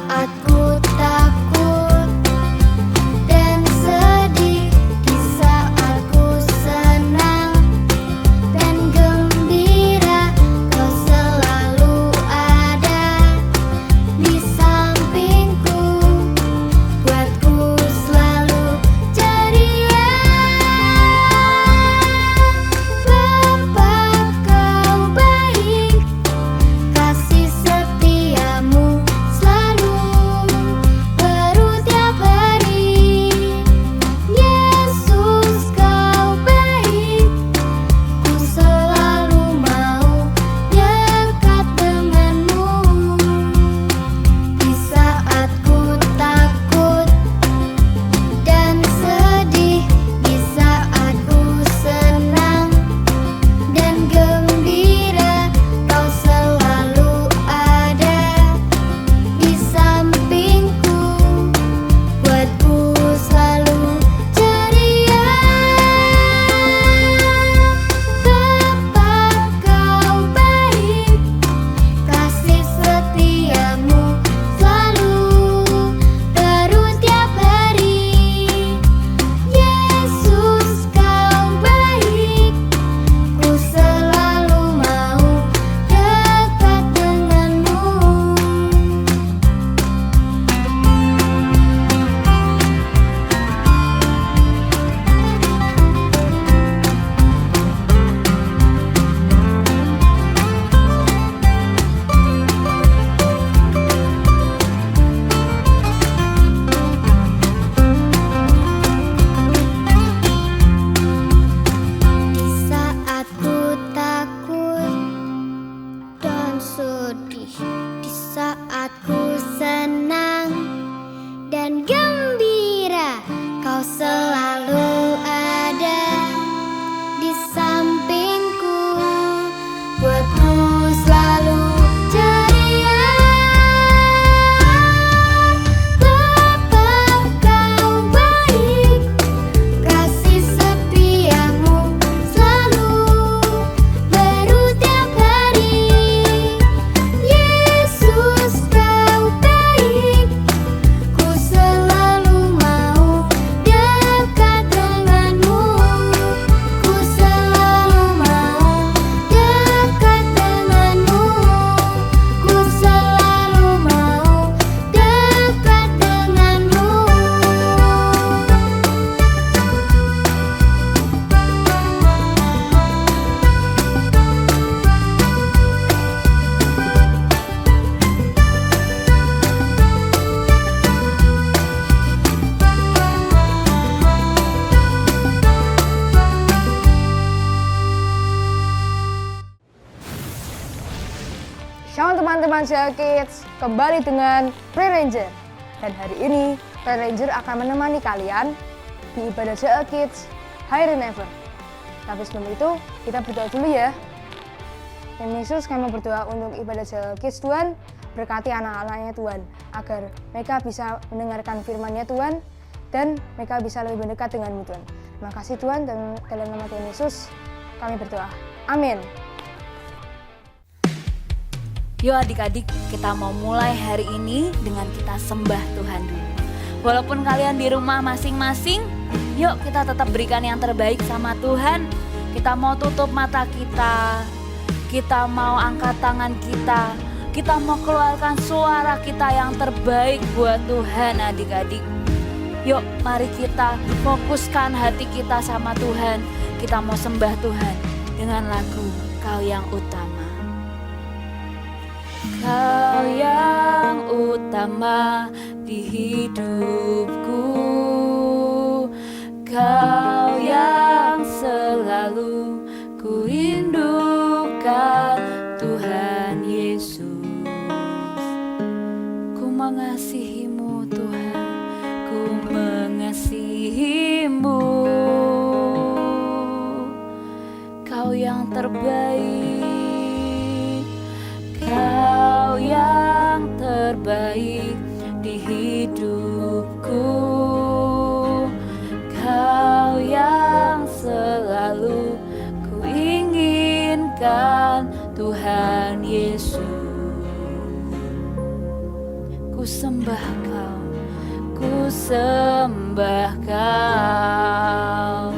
saat ku takut dan sedih, di saat ku senang dan gembira, Kau selalu ada di sampingku, buatku selalu ceria. Bapa, Kau baik, kasih setiamu selalu baru tiap hari. Yesus, Kau baik, ku selalu mau dekat denganmu. Di saat ku takut dan sedih, di saat ku senang dan gembira, Kau selalu ada di sampingku, buatku selalu ceria. Bapa, Kau baik, kasih setiamu selalu baru tiap hari. Yesus, Kau baik, ku selalu mau dekat denganmu. Di saat ku takut dan sedih, di saat ku senang dan gembira, Kau selalu ada di sampingku, buatku selalu ceria. Bapa, Kau baik, kasih setiamu selalu baru tiap hari. Yesus, Kau baik, ku selalu mau dekat denganmu, ku selalu mau dekat denganmu, ku selalu mau dekat denganmu. Shalom teman-teman Cell Kids, kembali dengan Prayer Ranger. Dan hari ini Prayer Ranger akan menemani kalian di ibadah Cell Kids Higher Than Ever. Tapi sebelum itu, kita berdoa dulu ya. Tuhan Yesus, kami berdoa untuk ibadah Cell Kids. Tuhan, berkati anak-anaknya Tuhan, agar mereka bisa mendengarkan firman-Nya Tuhan, dan mereka bisa lebih mendekat denganmu Tuhan. Terima kasih Tuhan, dan dalam nama Tuhan Yesus kami berdoa. Amin. Yuk adik-adik, kita mau mulai hari ini dengan kita sembah Tuhan dulu. Walaupun kalian di rumah masing-masing, yuk kita tetap berikan yang terbaik sama Tuhan. Kita mau tutup mata kita mau angkat tangan kita mau keluarkan suara kita yang terbaik buat Tuhan adik-adik. Yuk mari kita fokuskan hati kita sama Tuhan. Kita mau sembah Tuhan dengan lagu Kau Yang Utama. Kau yang utama di hidupku, Kau yang selalu ku rindukan, Tuhan Yesus. Ku mengasihimu Tuhan, ku mengasihimu. Kau yang terbaik, Kau yang terbaik di hidupku, Kau yang selalu ku inginkan, Tuhan Yesus. Ku sembah Kau, ku sembah Kau.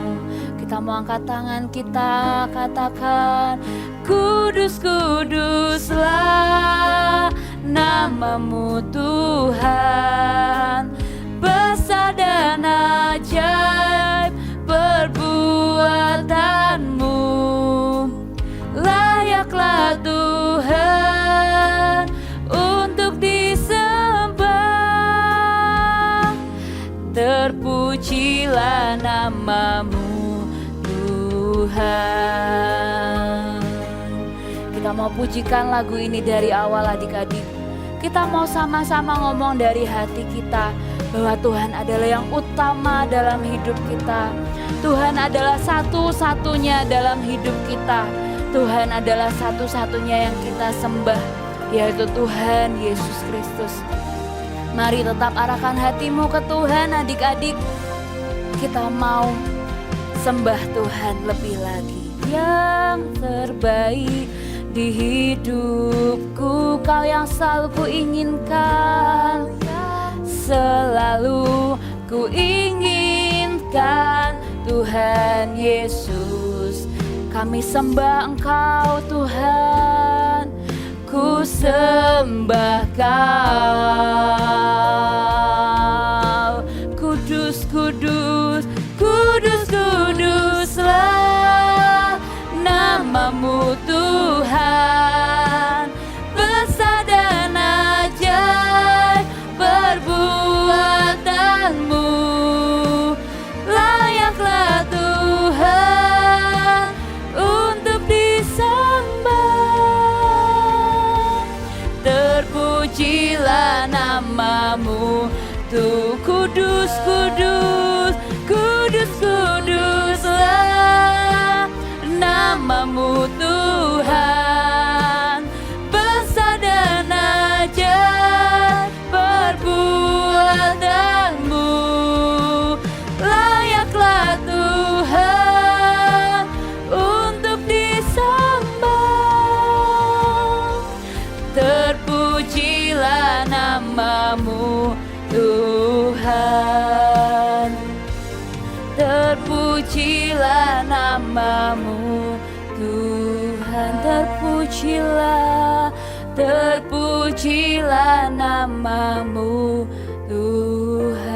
Kita mau angkat tangan, kita katakan, kudus, kuduslah namamu Tuhan, besar dan ajaib perbuatanmu, layaklah Tuhan untuk disembah, terpujilah namamu Tuhan. Kita mau pujikan lagu ini dari awal adik-adik. Kita mau sama-sama ngomong dari hati kita bahwa Tuhan adalah yang utama dalam hidup kita. Tuhan adalah satu-satunya dalam hidup kita. Tuhan adalah satu-satunya yang kita sembah, yaitu Tuhan Yesus Kristus. Mari tetap arahkan hatimu ke Tuhan adik-adik. Kita mau sembah Tuhan lebih lagi. Yang terbaik di hidupku, Kau yang selalu ku inginkan, selalu ku inginkan Tuhan Yesus. Kami sembah Engkau Tuhan, ku sembah Kau. Kudus, kudus, kudus, kuduslah namamu Tuhan, besar dan ajaib perbuatanmu, layaklah Tuhan untuk disembah, terpujilah namamu Tuh. Kudus, kudus, kudus, kuduslah namamu Tuhan, besar dan ajaib perbuatanmu, layaklah Tuhan untuk disembah, terpujilah namamu Tuhan, terpujilah namamu Tuhan, terpujilah, terpujilah namamu Tuhan.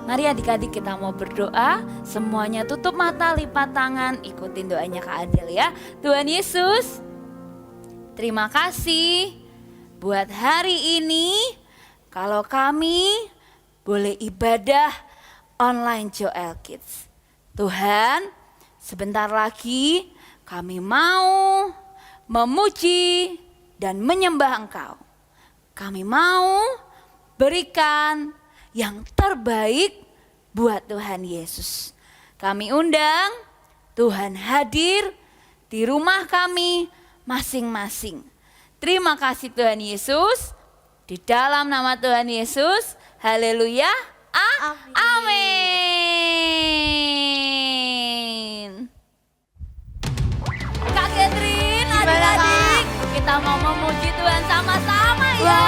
Mari adik-adik kita mau berdoa. Semuanya tutup mata, lipat tangan, ikutin doanya Kak Adel ya. Tuhan Yesus, terima kasih buat hari ini. Kalau kami boleh ibadah online Joel Kids. Tuhan, sebentar lagi kami mau memuji dan menyembah Engkau. Kami mau berikan yang terbaik buat Tuhan Yesus. Kami undang Tuhan hadir di rumah kami masing-masing. Terima kasih Tuhan Yesus. Di dalam nama Tuhan Yesus. Haleluya. Amin. Kak Catherine, adik-adik, kita mau memuji Tuhan sama-sama ya.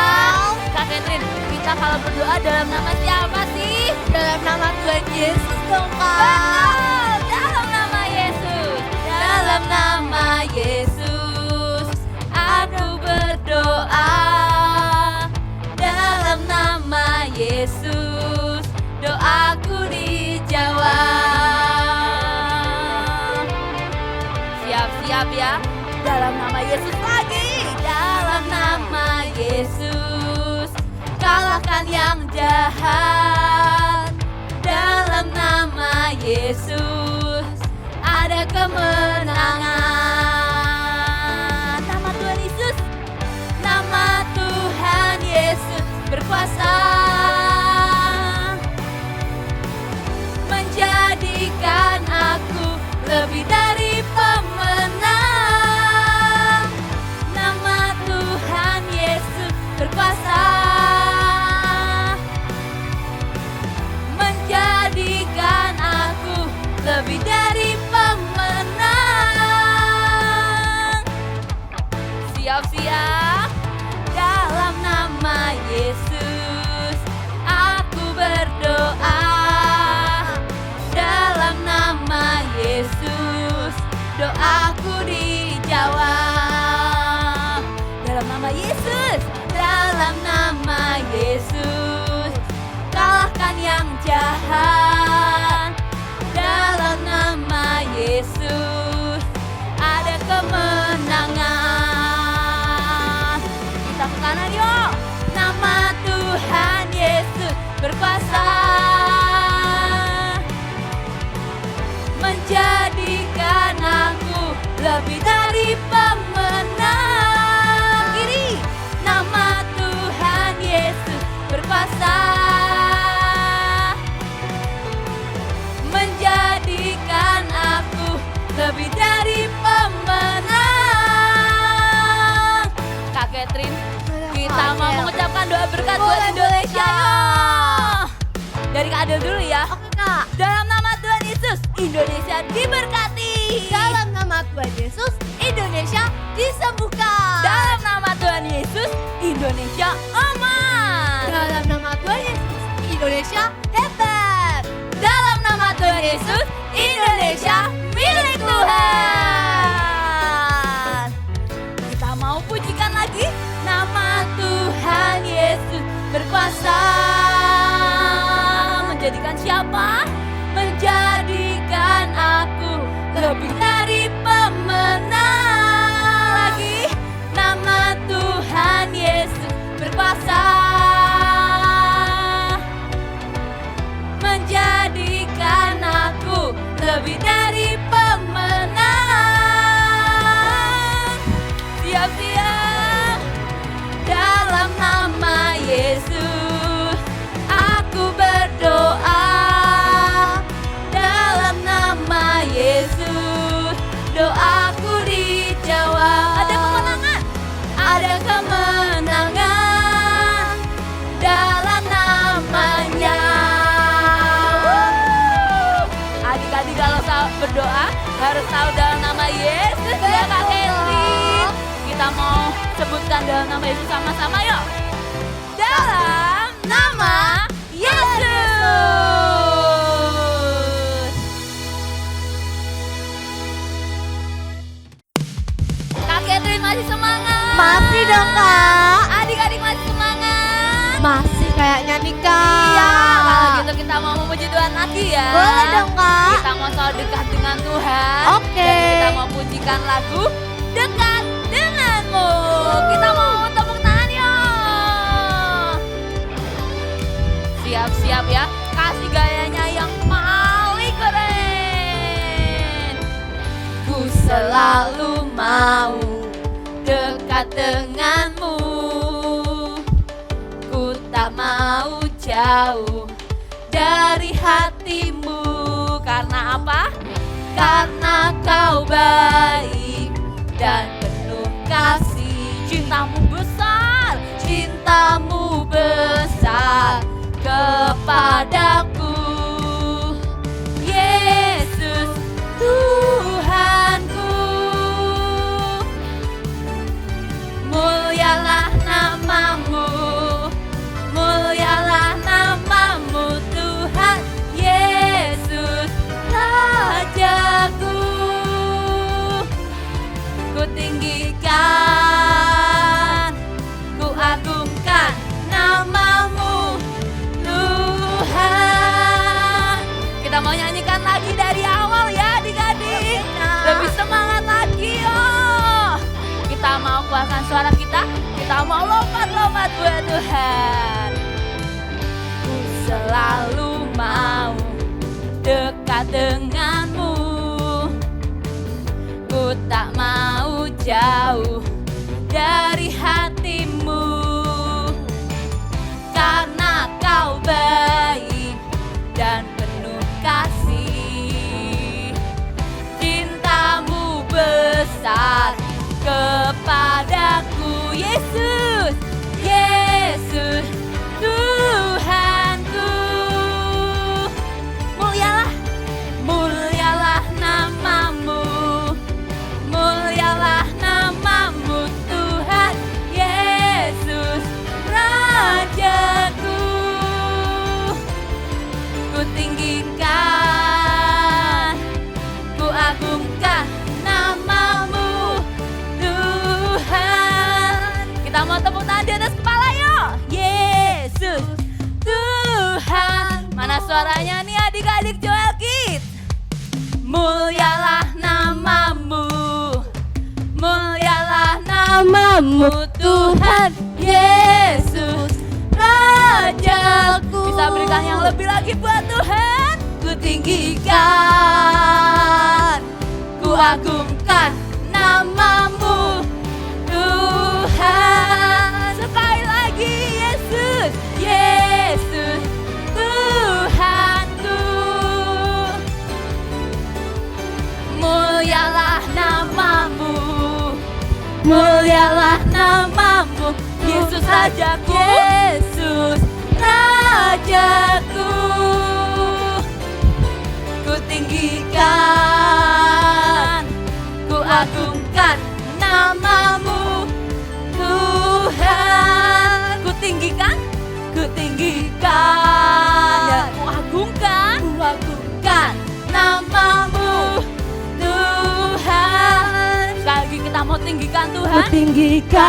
Kak Catherine, kita kalau berdoa dalam nama siapa sih? Dalam nama Tuhan Yesus dong, Kak. Betul, dalam nama Yesus. Dalam nama Yesus, aku berdoa. Dalam nama Yesus, doaku dijawab. Siap-siap ya. Dalam nama Yesus lagi. Dalam nama Yesus, kalahkan yang jahat. Dalam nama Yesus, ada kemenangan. Nama Tuhan Yesus, nama Tuhan Yesus berkuasa, menjadikan aku lebih dari pemenang. Nama Tuhan Yesus berkuasa, menjadikan aku lebih dari pemenang. lebih dari pemenang. Kiri, nama Tuhan Yesus berkuasa menjadikan aku lebih dari pemenang. Kak Catherine, kita mau mengucapkan doa berkat buat Indonesia. Dari Kak Adel dulu ya. Oke Kak. Dalam nama Tuhan Yesus, Indonesia diberkati. Dalam nama Tuhan Yesus, Indonesia disembuhkan. Dalam nama Tuhan Yesus, Indonesia aman. Dalam nama Tuhan Yesus, Indonesia hebat. Dalam nama Tuhan Yesus, Indonesia milik Tuhan. Kita mau pujikan lagi nama Tuhan Yesus berkuasa. Menjadikan siapa? Menjadikan aku lebih dari pemenang. Lagi, nama Tuhan Yesus berkuasa menjadikan aku lebih dari pemenang. Siap-siap. Dalam nama Yesus aku berdoa. Dalam nama Yesus doaku dijawab. Ada kemenangan. Ada kemenangan dalam namanya. Adik-adik kalau berdoa harus tahu dalam nama Yesus ya Kak Catherine. Kita mau sebutkan dalam nama Yesus sama-sama yuk. Dalam nama Yesus. Kak Catherine masih semangat? Masih dong Kak. Adik-adik masih semangat? Masih kayaknya nih Kak. Iya, kalau gitu kita mau memuji Tuhan lagi ya. Boleh dong Kak. Kita mau selalu dekat dengan Tuhan. Oke. Dan kita mau pujikan lagu Dekat Denganmu. Kita mau tepuk tangan yuk. Siap-siap ya. Kasih gayanya yang paling keren. Ku selalu mau dekat denganmu. Ku tak mau jauh dari hatimu. Karena apa? Karena kau baik dan penuh kasih. Cintamu besar, cintamu besar kepadaku. Yesus Tuhanku, mulialah namamu, mulialah namamu Tuhan Yesus Rajaku. Ku tinggikan, ku agungkan namamu Tuhan. Kita mau nyanyikan lagi dari awal ya adik-adik. Lebih semangat lagi yuk. Kita mau kuatkan suara kita mau lompat-lompat buat Tuhan. Ku selalu mau dekat denganmu. Ku tak mau jauh dari hatimu. Karena kau baik dan penuh kasih. Cintamu besar kepadaku. Yesus, Yesus Tuhanku. Mulialah, mulialah namamu, mulialah namamu Tuhan Yesus Rajaku. Ku tinggikan, ku agungkan namamu Tuhan. Kita mau tepuk tangan di atas kepala yuk. Yesus Tuhan. Mana suaranya nih adik-adik Joel Kids? Mulialah namamu, mulialah namamu Tuhan Yesus Rajaku. Bisa berikan yang lebih lagi buat Tuhan. Ku tinggikan, ku agungkan namamu Tuhan. Sekali lagi Yesus, Yesus Tuhanku. Mulialah namamu, mulialah namamu, Yesus Rajaku, Yesus Rajaku. Ku tinggikan, ku agungkan namamu Tuhan. Ku tinggikan, ku tinggikan, dan ku agungkan namamu Tuhan. Sekali lagi kita mau tinggikan Tuhan. Ku tinggikan,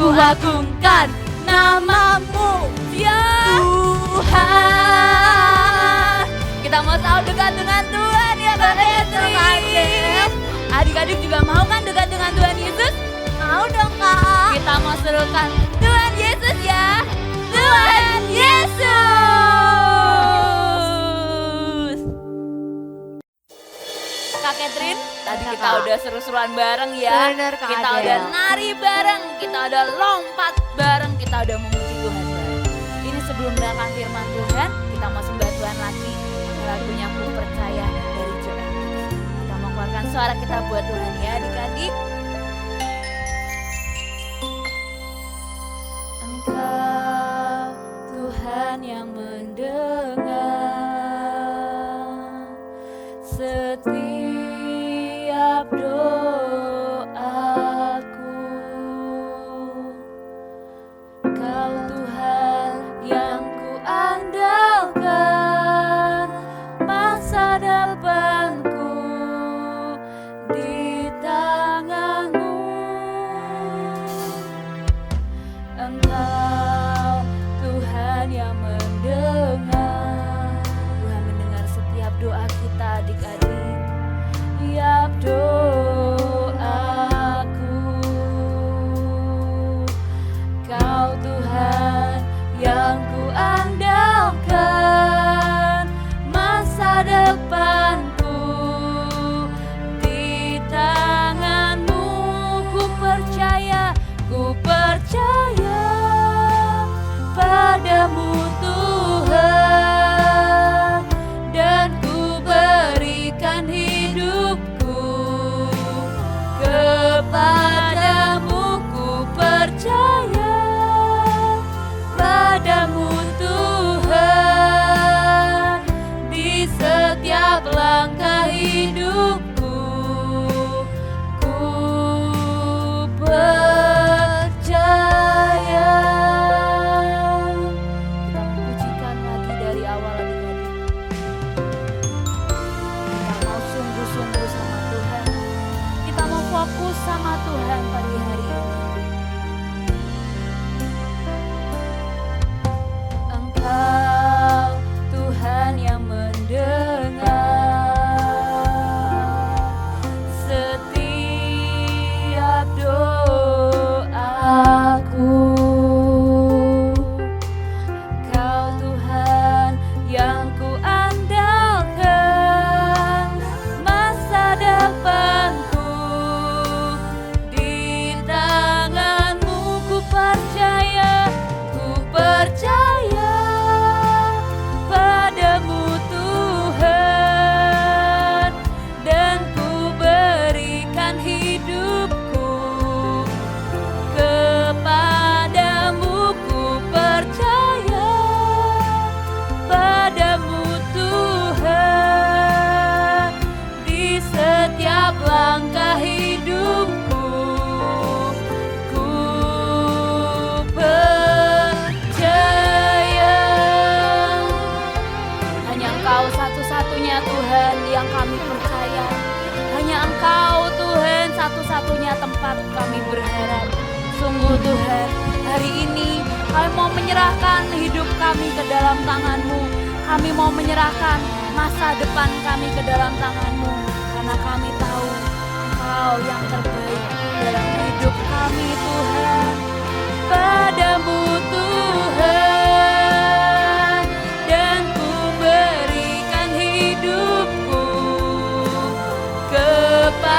ku agungkan namamu ya Tuhan. Kita mau selalu dekat dengan Tuhan ya Kak Catherine. Adik-adik juga mau kan dekat dengan Tuhan Yesus? Mau dong Kak. Kita mau serukan Tuhan Yesus ya. Tuhan Yesus. Kak Catherine, tadi kita udah seru-seruan bareng ya. Bener, Kak Kita Adel. udah nari bareng, kita udah lompat bareng, kita udah memuji Tuhan bareng. Ini sebelum mendengarkan firman Tuhan, kita mau sembah Tuhan lagi. Lagunya Ku Percaya dari Joel. Kita mau keluarkan suara kita buat Tuhan ya adik-adik. Engkau Tuhan yang mendengar setiap doaku. Kau Tuhan yang ku andalkan, masa depanku di tangan-Mu. Engkau Tuhan yang mendengar, Tuhan mendengar setiap doa kita adik-adik. Tiap doaku, Kau Tuhan yang ku andalkan, masa depanku di tangan-Mu. Ku percaya padamu Tuhan, dan ku berikan hidupku kepadamu. Ku percaya padamu Tuhan, di setiap langkah hidupku. Ku percaya. Kita memujikan lagi dari awal adik-adik. Kita mau sungguh-sungguh sama Tuhan. Kita mau fokus sama Tuhan pagi hari ini. Engkau Tuhan yang mendengar setiap doaku. Kau Tuhan yang ku andalkan, masa depanku di tangan-Mu. Ku percaya padamu Tuhan, dan ku berikan hidupku kepadamu. Ku percaya padamu Tuhan, di setiap langkah hidupku. Ku percaya hanya Engkau satu-satunya Tuhan yang kami percaya. Hanya Engkau Tuhan satu-satunya tempat kami berharap. Sungguh Tuhan, hari ini kami mau menyerahkan hidup kami ke dalam tangan-Mu. Kami mau menyerahkan masa depan kami ke dalam tangan-Mu, karena kami tahu Engkau yang terbaik dalam hidup kami Tuhan. Padamu Tuhan, dan ku berikan hidupku kepadamu.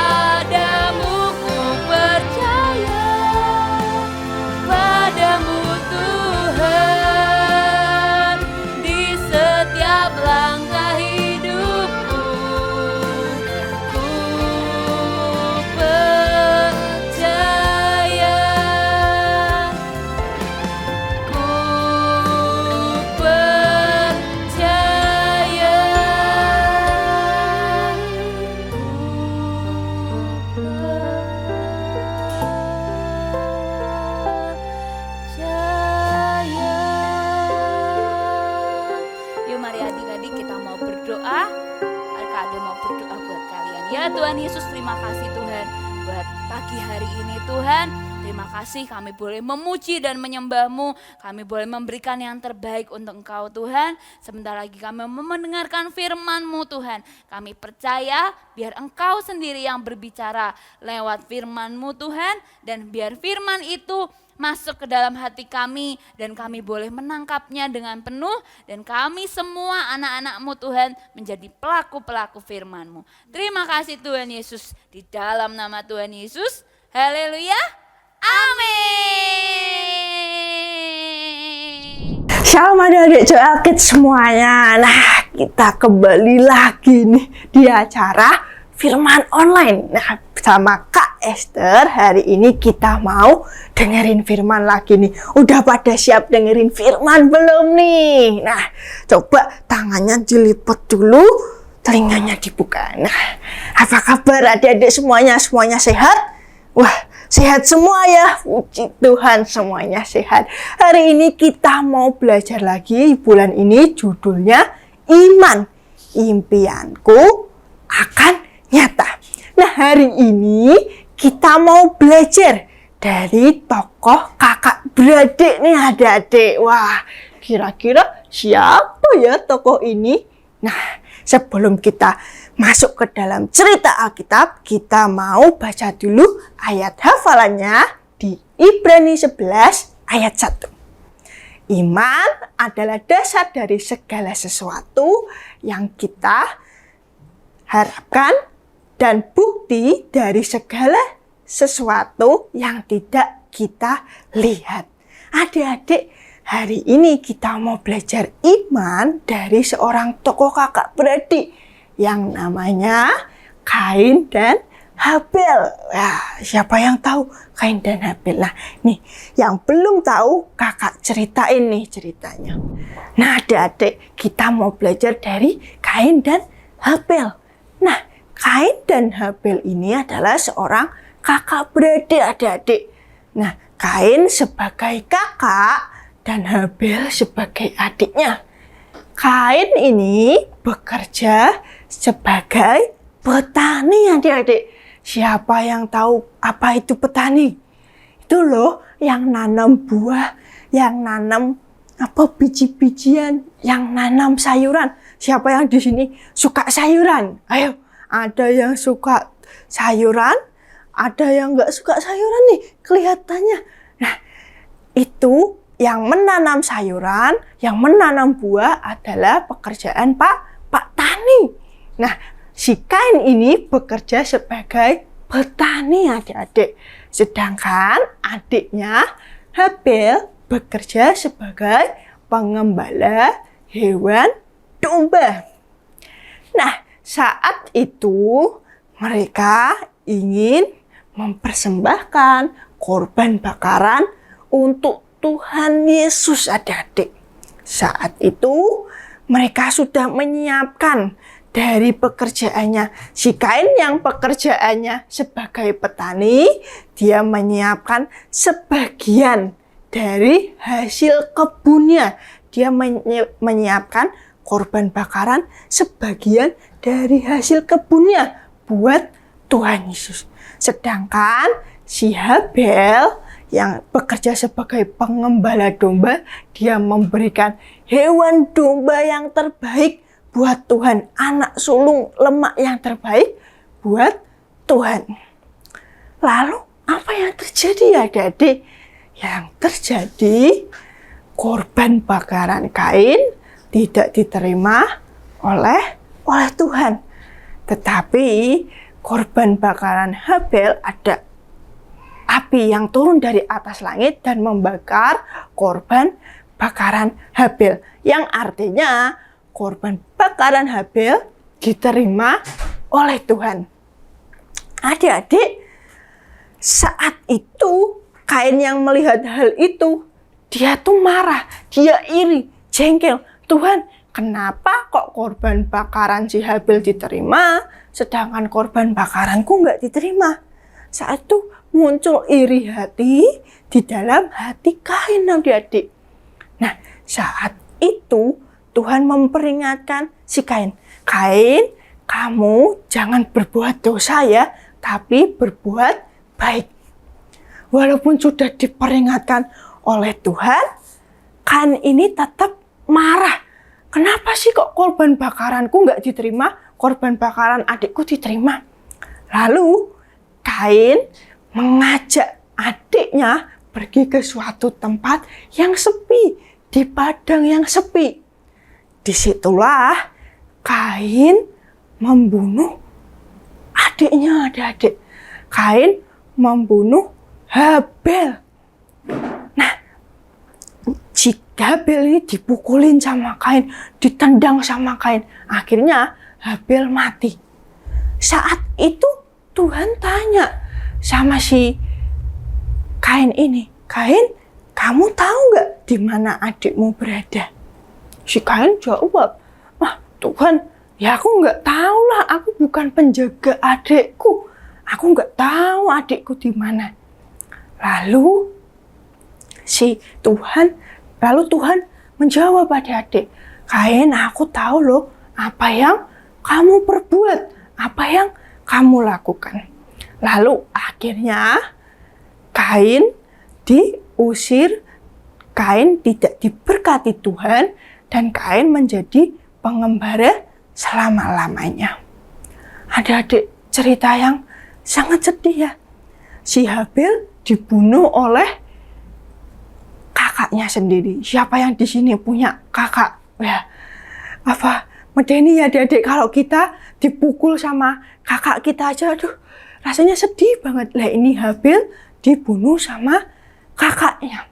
Ya Tuhan Yesus, terima kasih Tuhan buat pagi hari ini Tuhan. Terima kasih kami boleh memuji dan menyembah-Mu. Kami boleh memberikan yang terbaik untuk Engkau Tuhan. Sebentar lagi kami mendengarkan firman-Mu Tuhan. Kami percaya biar Engkau sendiri yang berbicara lewat firman-Mu Tuhan. Dan biar firman itu masuk ke dalam hati kami dan kami boleh menangkapnya dengan penuh. Dan kami semua anak-anak-Mu Tuhan menjadi pelaku-pelaku firman-Mu. Terima kasih Tuhan Yesus. Di dalam nama Tuhan Yesus. Haleluya. Amin. Shalom adik-adik Joel Kids semuanya. Nah, kita kembali lagi nih di acara Firman Online. Nah, sama Kak Esther hari ini kita mau dengerin firman lagi nih. Udah pada siap dengerin firman belum nih? Nah, coba tangannya dilipat dulu, telinganya dibuka. Nah, apa kabar adik-adik semuanya? Semuanya sehat? Wah, sehat semua ya, puji Tuhan semuanya sehat. Hari ini kita mau belajar lagi, bulan ini judulnya Iman, Impianku Akan Nyata. Nah, hari ini kita mau belajar dari tokoh kakak beradik nih adik-adik. Wah, kira-kira siapa ya tokoh ini? Nah, sebelum kita masuk ke dalam cerita Alkitab, kita mau baca dulu ayat hafalannya di Ibrani 11 ayat 1. Iman adalah dasar dari segala sesuatu yang kita harapkan dan bukti dari segala sesuatu yang tidak kita lihat. Adik-adik, hari ini kita mau belajar iman dari seorang tokoh kakak beradik yang namanya Kain dan Habel. Nah, siapa yang tahu Kain dan Habel? Nah, nih yang belum tahu kakak ceritain nih ceritanya. Nah, adik-adik, kita mau belajar dari Kain dan Habel. Nah, Kain dan Habel ini adalah seorang kakak beradik adik-adik. Nah, Kain sebagai kakak dan Habel sebagai adiknya. Kain ini bekerja sebagai petani adik-adik. Siapa yang tahu apa itu petani? Itu loh yang nanam buah, yang nanam biji-bijian, yang nanam sayuran. Siapa yang di sini suka sayuran? Ayo, ada yang suka sayuran, ada yang nggak suka sayuran nih kelihatannya. Nah, itu yang menanam sayuran, yang menanam buah adalah pekerjaan Pak Tani. Nah, si Kain ini bekerja sebagai petani adik-adik. Sedangkan adiknya Habel bekerja sebagai pengembala hewan domba. Nah, saat itu mereka ingin mempersembahkan korban bakaran untuk Tuhan Yesus adik-adik. Saat itu mereka sudah menyiapkan dari pekerjaannya. Si Kain yang pekerjaannya sebagai petani, dia menyiapkan sebagian dari hasil kebunnya. Dia menyiapkan korban bakaran sebagian dari hasil kebunnya buat Tuhan Yesus. Sedangkan si Habel yang bekerja sebagai pengembala domba, dia memberikan hewan domba yang terbaik buat Tuhan, anak sulung lemak yang terbaik buat Tuhan. Lalu apa yang terjadi ya adik-adik? Yang terjadi korban bakaran Kain tidak diterima oleh Tuhan. Tetapi korban bakaran Habel ada api yang turun dari atas langit dan membakar korban bakaran Habel. Yang artinya korban bakaran Habel diterima oleh Tuhan. Adik-adik, saat itu Kain yang melihat hal itu, dia tuh marah, dia iri, jengkel. Tuhan, kenapa kok korban bakaran si Habel diterima, sedangkan korban bakaranku nggak diterima? Saat itu muncul iri hati di dalam hati Kain adik-adik. Nah, saat itu Tuhan memperingatkan si Kain. Kain, kamu jangan berbuat dosa ya, tapi berbuat baik. Walaupun sudah diperingatkan oleh Tuhan, Kain ini tetap marah. Kenapa sih kok korban bakaranku nggak diterima, korban bakaran adikku diterima? Lalu Kain mengajak adiknya pergi ke suatu tempat yang sepi, di padang yang sepi. Disitulah Kain membunuh adiknya, adik-adik. Kain membunuh Habel. Nah, jika Habel ini dipukulin sama Kain, ditendang sama Kain, akhirnya Habel mati. Saat itu Tuhan tanya sama si Kain ini, Kain, kamu tahu nggak di mana adikmu berada? Si Kain jawab, Tuhan, ya aku nggak tahu lah, aku bukan penjaga adikku. Aku nggak tahu adikku di mana. Lalu Tuhan menjawab pada adik, Kain, aku tahu loh apa yang kamu perbuat, apa yang kamu lakukan. Lalu akhirnya Kain diusir, Kain tidak diberkati Tuhan, dan Kain menjadi pengembara selama-lamanya. Adik-adik, cerita yang sangat sedih ya. Si Habel dibunuh oleh kakaknya sendiri. Siapa yang di sini punya kakak? Ya, apa medeni ya adik-adik, kalau kita dipukul sama kakak kita aja, aduh, rasanya sedih banget. Lah ini Habel dibunuh sama kakaknya.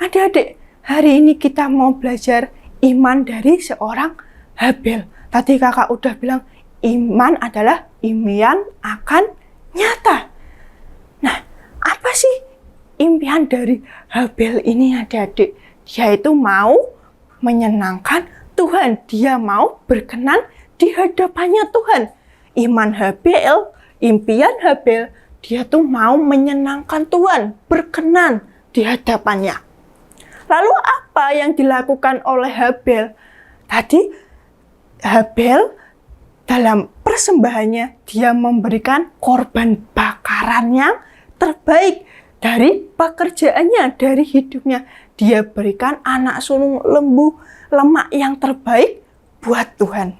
Adik-adik, hari ini kita mau belajar iman dari seorang Habel. Tadi kakak udah bilang, iman adalah impian akan nyata. Nah, apa sih impian dari Habel ini adik-adik? Dia itu mau menyenangkan Tuhan. Dia mau berkenan di hadapannya Tuhan. Impian Habel, dia tuh mau menyenangkan Tuhan, berkenan di hadapannya. Lalu apa yang dilakukan oleh Habel? Tadi Habel dalam persembahannya, dia memberikan korban bakaran yang terbaik dari pekerjaannya, dari hidupnya. Dia berikan anak sulung lembu lemak yang terbaik buat Tuhan.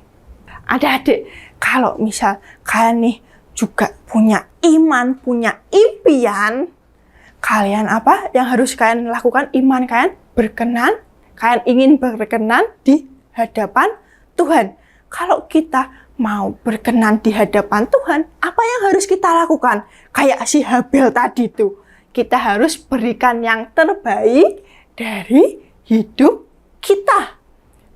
Adik-adik, kalau misal kalian nih juga punya iman, punya impian, kalian apa yang harus kalian lakukan? Iman kalian berkenan, kalian ingin berkenan di hadapan Tuhan. Kalau kita mau berkenan di hadapan Tuhan, apa yang harus kita lakukan? Kayak si Habel tadi tuh, kita harus berikan yang terbaik dari hidup kita.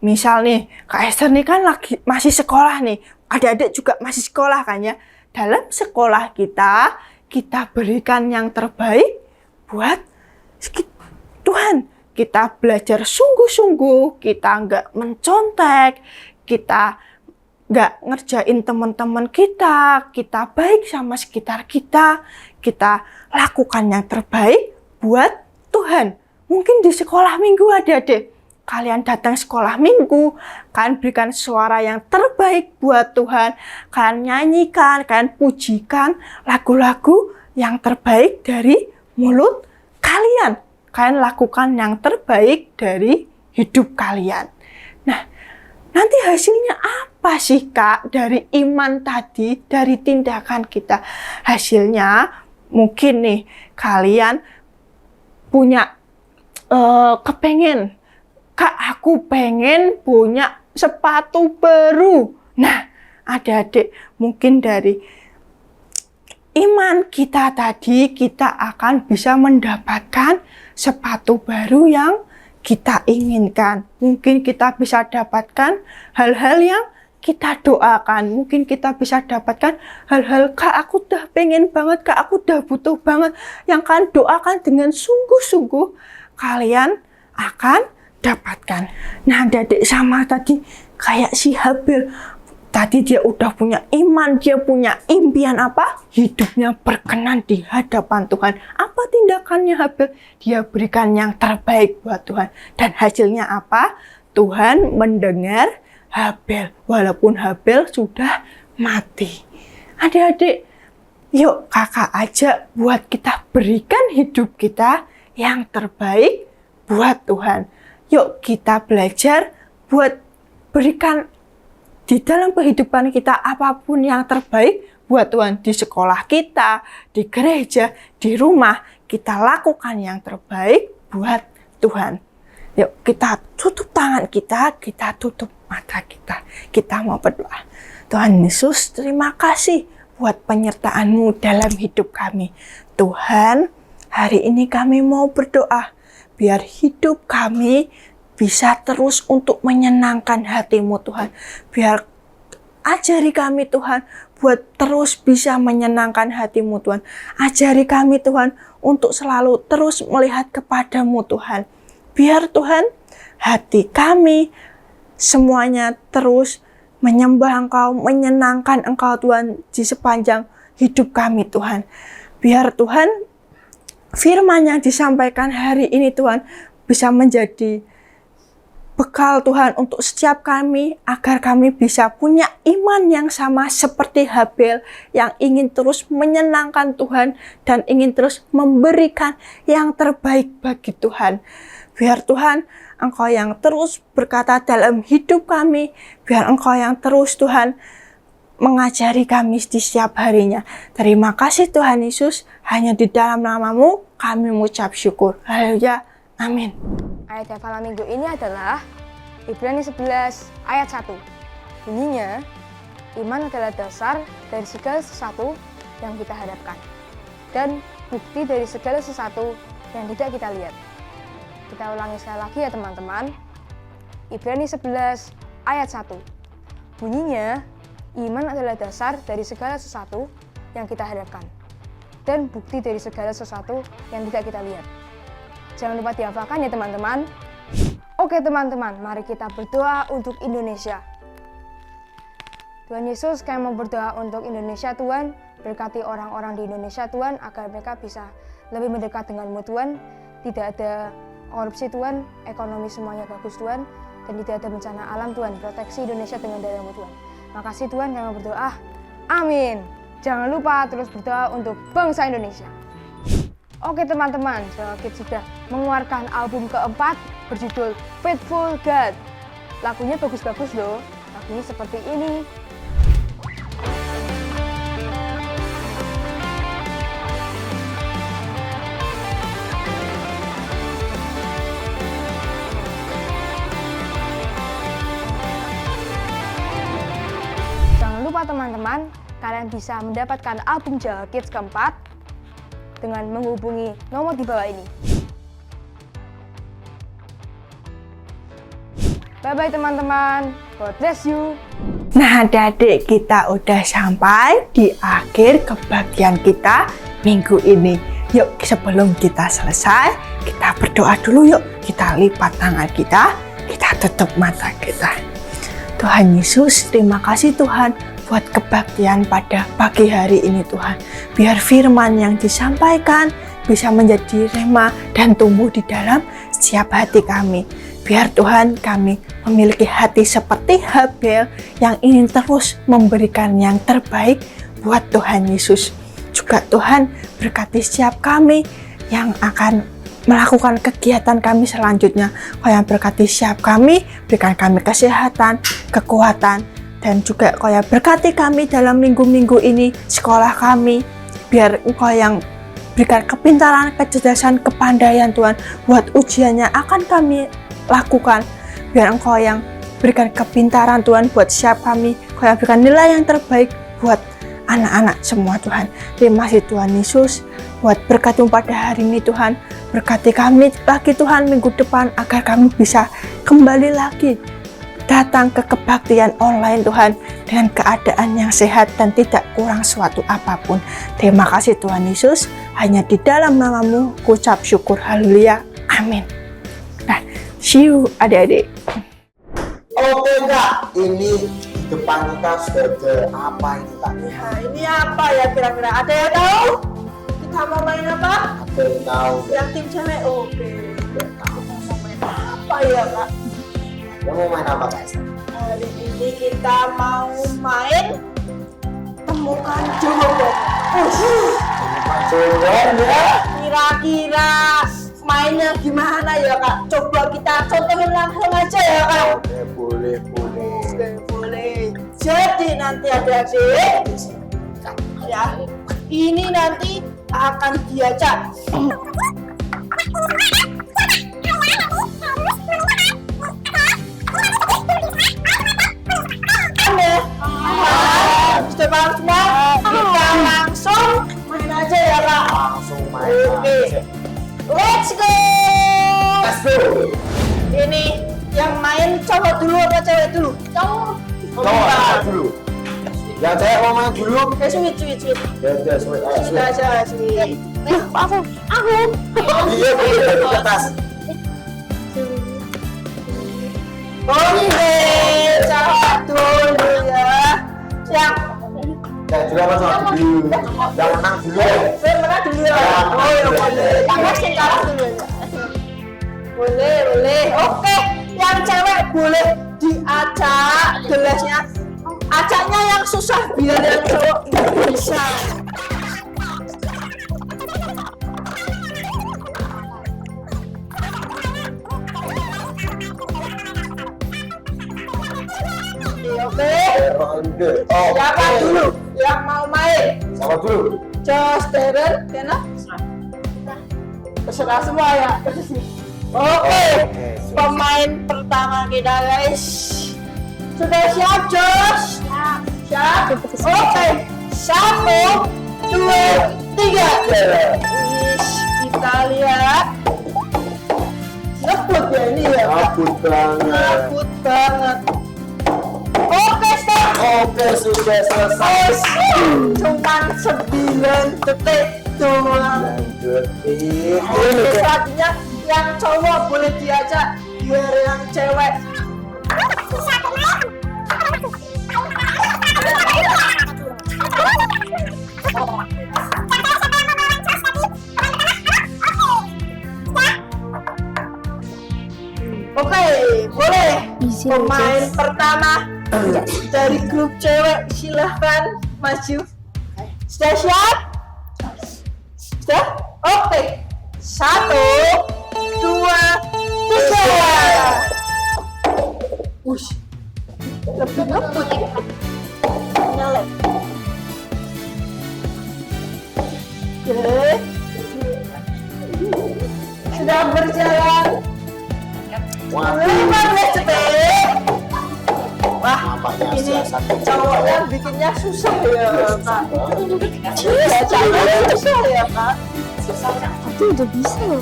Misal nih, Kak Esther nih kan masih sekolah nih, adik-adik juga masih sekolah kan ya. Dalam sekolah kita berikan yang terbaik buat Tuhan. Kita belajar sungguh-sungguh, kita nggak mencontek, kita nggak ngerjain teman-teman kita baik sama sekitar kita lakukan yang terbaik buat Tuhan. Mungkin di sekolah minggu adik-adik, kalian datang sekolah minggu, kalian berikan suara yang terbaik buat Tuhan, kalian nyanyikan, kalian pujikan lagu-lagu yang terbaik dari mulut kalian. Kalian lakukan yang terbaik dari hidup kalian. Nah, nanti hasilnya apa sih Kak dari iman tadi, dari tindakan kita? Hasilnya mungkin nih kalian punya kepengen, Kak aku pengen punya sepatu baru. Nah, adik-adik, mungkin dari iman kita tadi, kita akan bisa mendapatkan sepatu baru yang kita inginkan. Mungkin kita bisa dapatkan hal-hal yang kita doakan. Mungkin kita bisa dapatkan hal-hal, Kak aku udah pengen banget, Kak aku udah butuh banget. Yang kalian doakan dengan sungguh-sungguh, kalian akan dapatkan. Nah, adik-adik, sama tadi kayak si Habel. Tadi dia udah punya iman, dia punya impian apa? Hidupnya berkenan di hadapan Tuhan. Apa tindakannya Habel? Dia berikan yang terbaik buat Tuhan. Dan hasilnya apa? Tuhan mendengar Habel, walaupun Habel sudah mati. Adik-adik, yuk kakak ajak buat kita berikan hidup kita yang terbaik buat Tuhan. Yuk kita belajar buat berikan di dalam kehidupan kita apapun yang terbaik buat Tuhan. Di sekolah kita, di gereja, di rumah, kita lakukan yang terbaik buat Tuhan. Yuk kita tutup tangan kita tutup mata kita. Kita mau berdoa. Tuhan Yesus, terima kasih buat penyertaan-Mu dalam hidup kami. Tuhan, hari ini kami mau berdoa biar hidup kami bisa terus untuk menyenangkan hati-Mu Tuhan. Biar ajari kami Tuhan buat terus bisa menyenangkan hati-Mu Tuhan. Ajari kami Tuhan untuk selalu terus melihat kepada-Mu Tuhan. Biar Tuhan hati kami semuanya terus menyembah Engkau, menyenangkan Engkau Tuhan di sepanjang hidup kami Tuhan. Biar Tuhan firman yang disampaikan hari ini Tuhan bisa menjadi bekal Tuhan untuk setiap kami agar kami bisa punya iman yang sama seperti Habel yang ingin terus menyenangkan Tuhan dan ingin terus memberikan yang terbaik bagi Tuhan. Biar Tuhan Engkau yang terus berkata dalam hidup kami, biar Engkau yang terus Tuhan mengajari kami di setiap harinya. Terima kasih Tuhan Yesus, hanya di dalam nama-Mu kami mengucap syukur. Haleluya, amin. Ayat hafalan minggu ini adalah Ibrani 11 ayat 1. Bunyinya, iman adalah dasar dari segala sesuatu yang kita harapkan dan bukti dari segala sesuatu yang tidak kita lihat. Kita ulangi sekali lagi ya teman-teman. Ibrani 11 ayat 1. Bunyinya, iman adalah dasar dari segala sesuatu yang kita harapkan dan bukti dari segala sesuatu yang tidak kita lihat. Jangan lupa dihafalkan ya teman-teman. Oke teman-teman, mari kita berdoa untuk Indonesia. Tuhan Yesus, kami mau berdoa untuk Indonesia Tuhan. Berkati orang-orang di Indonesia Tuhan agar mereka bisa lebih mendekat dengan-Mu Tuhan. Tidak ada korupsi Tuhan, ekonomi semuanya bagus Tuhan, dan tidak ada bencana alam Tuhan. Proteksi Indonesia dengan darah-Mu Tuhan. Makasih Tuhan, kami berdoa. Amin. Jangan lupa terus berdoa untuk bangsa Indonesia. Oke teman-teman, Kids sudah mengeluarkan album keempat berjudul Faithful God. Lagunya bagus-bagus loh. Lagunya seperti ini. Teman-teman, kalian bisa mendapatkan album Jawa Kids keempat dengan menghubungi nomor di bawah ini. Bye-bye teman-teman, God bless you. Nah adik-adik, kita udah sampai di akhir kebagian kita minggu ini. Yuk sebelum kita selesai, kita berdoa dulu yuk. Kita lipat tangan kita tutup mata kita. Tuhan Yesus, terima kasih Tuhan buat kebaktian pada pagi hari ini Tuhan. Biar firman yang disampaikan bisa menjadi rema dan tumbuh di dalam setiap hati kami. Biar Tuhan kami memiliki hati seperti Habel yang ingin terus memberikan yang terbaik buat Tuhan Yesus. Juga Tuhan berkati setiap kami yang akan melakukan kegiatan kami selanjutnya. Kau yang berkati setiap kami, berikan kami kesehatan, kekuatan, dan juga Kau yang berkati kami dalam minggu-minggu ini, sekolah kami, biar Engkau yang berikan kepintaran, kecerdasan, kepandaian Tuhan, buat ujiannya akan kami lakukan, biar Engkau yang berikan kepintaran Tuhan buat siap kami, Kau yang berikan nilai yang terbaik buat anak-anak semua Tuhan. Terima kasih Tuhan Yesus, buat berkat-Mu pada hari ini Tuhan, berkati kami lagi Tuhan minggu depan, agar kami bisa kembali lagi datang ke kebaktian online Tuhan dengan keadaan yang sehat dan tidak kurang suatu apapun. Terima kasih Tuhan Yesus, hanya di dalam nama-Mu kucap syukur. Haleluya, amin. Nah, see you adik-adik. Oke Kak, ini depan kita sudah ada apa ini Kak? Ya, ini apa ya kira-kira? Ada yang tahu? Kita mau main apa? Ada yang tahu? Yang tim cewek, oke. Tidak tahu. Mau main apa ya Kak? Kamu mau main apa Kak? Hari ini kita mau main temukan jawaban. Jawaban ya. Kira-kira mainnya gimana ya kak? Coba kita contohin langsung aja ya kak. Oke, boleh. Oke, boleh. Jadi nanti adik-adik ya, ini nanti akan diajak. Sudah paham semua? Kita langsung main aja ya kak. Langsung main. Oke, let's go. Let's go. Ini yang main cowok dulu apa cewek dulu? Cowok. Cowok dulu. Yang cewek mau main dulu. Ya sweet. Ya, sweet. Ayo, Sweet aja sweet. Aku. Iya, di atas. Oke, cowok dulu ya. Yang Ya, juga apa dulu. Yang menang dulu. saya mana dulu ya? Oh ya boleh. Yang sing kalah dulu ya. Boleh. Oke, yang cewek boleh diajak gelasnya. Ajaknya yang susah biar yang cowok bisa. Oke. Ronde. Siapa dulu yang mau main? Siapa dulu? Jos, Darren, Kena? Terserah semua ya. Oke, pemain pertama kita guys. Sudah siap Jos? Siap. Oke, 1, 2, 3. Wis, kita lihat. Ngebut ya ini ya. Kabut banget. Ngebut banget. Oke, stop. Oke, sudah selesai. Cuman 9 detik doang. Lanjut. Oke, selanjutnya yang cowok boleh diajak biar yang cewek. Oke, boleh. Pemain pertama dari grup cewek silahkan maju. Sudah siap? Sudah? Oke. 1, 2, 3. Wush. Lebih ngebut ya. Nyalek. Oke. Sudah berjalan 15 detik. Wah, Nampaknya ini siasat cowoknya bikinnya susah ya kak. Iya, cowoknya susah ya kak. Tapi udah bisa loh.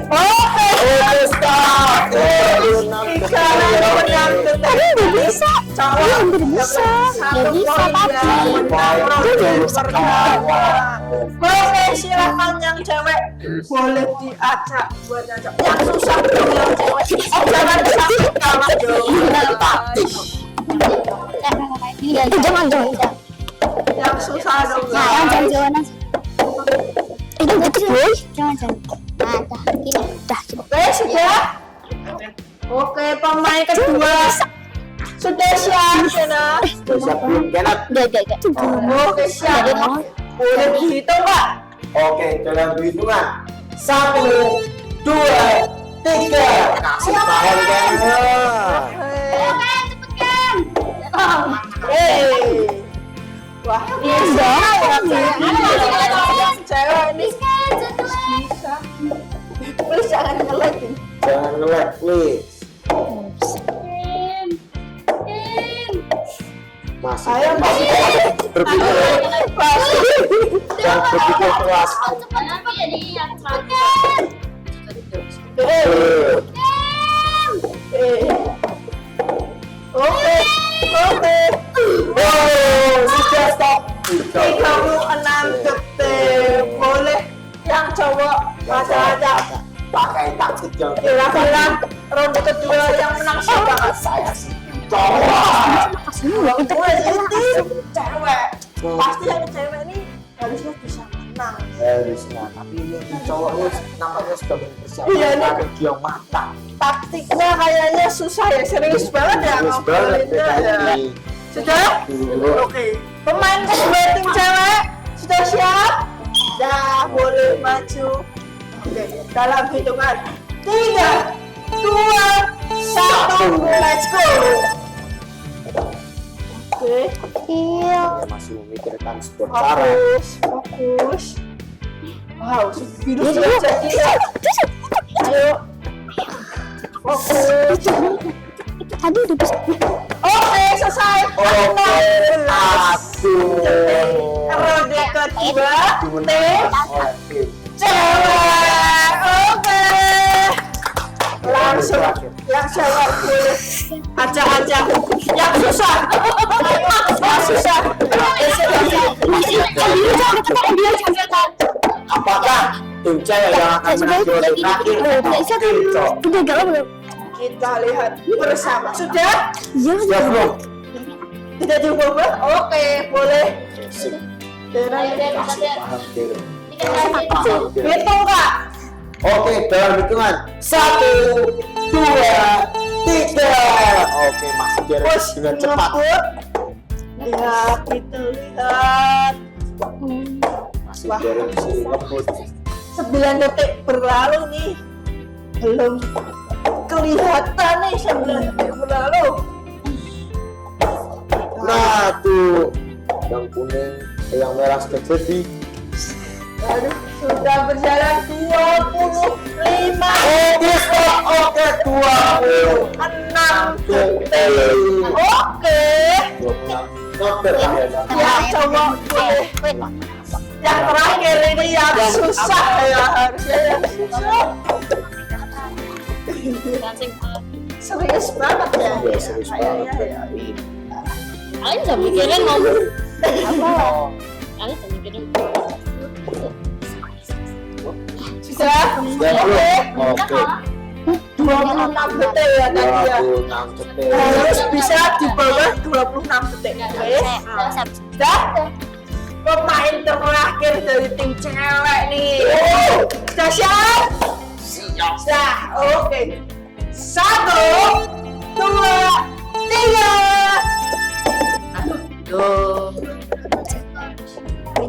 Oke, stop. menang udah bisa. Cowok hampir bisa. Satu bisa, poin tapi. ya, menang ronde pertama. Oke, silakan yang cewek boleh diajak buat ajak. Yang susah dong yang cewek. Jangan sakit kalah dong. Jangan. Yang susah dong. Jangan. Itu betul. Jangan. Dah. Oke, sudah. Oke, pemain kedua sudah siap, Sena. Sudah siap belum, Kenneth? Udah. Oke, siap. Boleh dihitung, Pak? Oke, dalam hitungan 1, 2, 3. Kasih tahun, Kenneth. Wah, bisa ya, yang cewek ini bisa. Please jangan ngelekin. Jangan nge-lag, please. Masih berpikir jangan berpikir keras. Oke. Oh, sudah stop. 36 detik. Boleh yang cowok aja. Pakai taktik yang Kira-kira ronde kedua yang menang siapa? saya sih cowok. Gue ini cewek. Pasti yang cewek ini harusnya bisa menang. harusnya. Tapi ini cowoknya namanya sudah bersiap. Iya, ini dia matang. taktiknya kayaknya susah ya, serius banget ya Serius banget ngomongnya ya. ini. Sudah? Oke. Pemain kedua tim cewek sudah siap? Dah, boleh maju. Oke, dalam hitungan 3, 2, 1, let's go. Oke, Dia masih memikirkan sebuah cara. fokus. Wow, virus sudah jadi ya. Ayo. Fokus. Aduh, udah bisa. Oke, selesai. Oke, 16. Ronde kedua, tim Oke. cewek. Oke. Langsung yang cewek boleh aja yang susah. Yang susah. Apakah tim cewek yang akan menang di ronde terakhir? Udah galau belum? Kita lihat bersama. Sudah? Iya. Sudah belum? Tidak diubah? Oke, boleh. Sip. Masih Paham, Dero. Hitung, Kak. Oke, dalam hitungan 1, 2, 3. Oke, masih Dero Bos, dengan cepat. ngebut. Lihat, kita lihat. Masih Dero masih ngebut. 9 detik berlalu nih. Belum kelihatan nih 9 detik berlalu. Nah, tuh yang kuning, yang merah sudah jadi. Aduh, sudah berjalan 25 Oke, stop. Oke, 6 detik. Oke. 26. Not terakhir. Ya, coba boleh. Yang terakhir ini yang susah ya, harusnya yang susah. Serius banget ya. Iya, serius banget. Kayaknya ya. Kalian udah mikirin mau apa? Kalian udah mikirin Sudah? Sudah Oke. belum? Oke. 26 detik ya tadi ya. 26 detik. Harus bisa di bawah 26 detik. Oke. Sudah? Pemain terakhir dari tim cewek nih. Sudah siap? Siap. Sudah. Oke. 1, 2, 3. Tuh.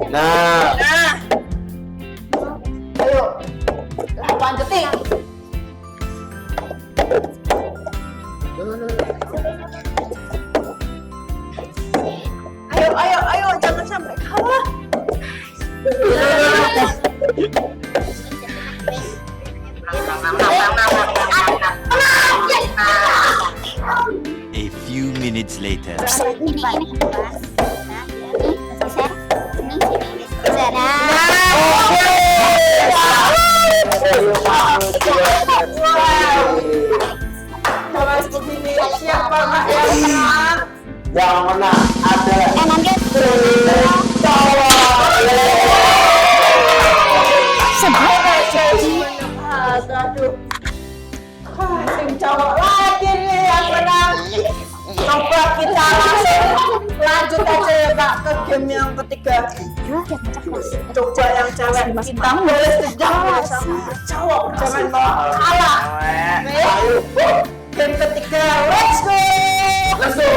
Nah, Nah. Ayo. 8 detik. Ayo, jangan sampai kalah. A few minutes later. Coba begini, siapa yang menang? yang menang adalah Aduh. Tim cowok lagi nih yang menang. Coba kita langsung lanjut aja ya Kak ke game yang ketiga. Coba yang cewek kita boleh sejam sama cowok, jangan mau kalah. Oke, game ketiga, let's go. Let's go.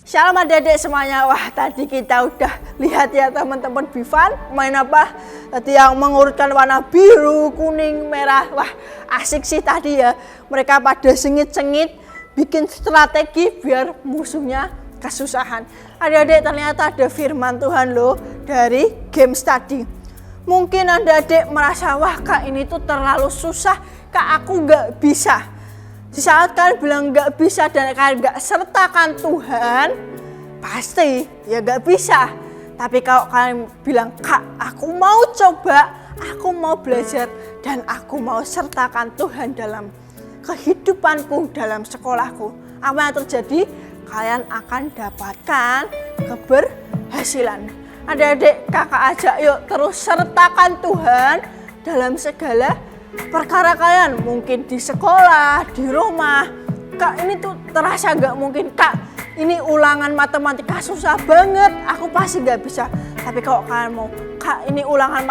Shalom adik-adik semuanya. Wah, tadi kita udah lihat ya teman-teman Bifan main apa? Tadi yang mengurutkan warna biru, kuning, merah. Wah, asik sih tadi ya. Mereka pada sengit-sengit bikin strategi biar musuhnya kesusahan. Adik-adik ternyata ada firman Tuhan loh dari game tadi. Mungkin adik-adik merasa, wah Kak ini tuh terlalu susah, Kak aku nggak bisa. Di saat kalian bilang nggak bisa dan kalian nggak sertakan Tuhan, pasti ya nggak bisa. Tapi kalau kalian bilang, Kak aku mau coba, aku mau belajar, dan aku mau sertakan Tuhan dalam kehidupanku, dalam sekolahku, apa yang terjadi? Kalian akan dapatkan keberhasilan. Adik-adik kakak ajak yuk terus sertakan Tuhan dalam segala perkara kalian, mungkin di sekolah, di rumah. Kak ini tuh terasa gak mungkin, Kak ini ulangan matematika susah banget, aku pasti nggak bisa. Tapi kalau kalian mau, Kak, ini ulangan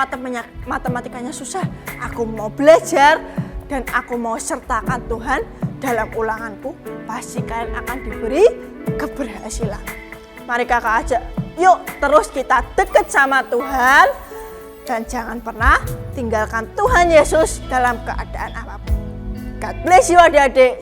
matematikanya susah, aku mau belajar dan aku mau sertakan Tuhan dalam ulanganku, pasti kalian akan diberi keberhasilan. Mari kakak ajak, yuk terus kita deket sama Tuhan dan jangan pernah tinggalkan Tuhan Yesus dalam keadaan apapun. God bless you adik-adik.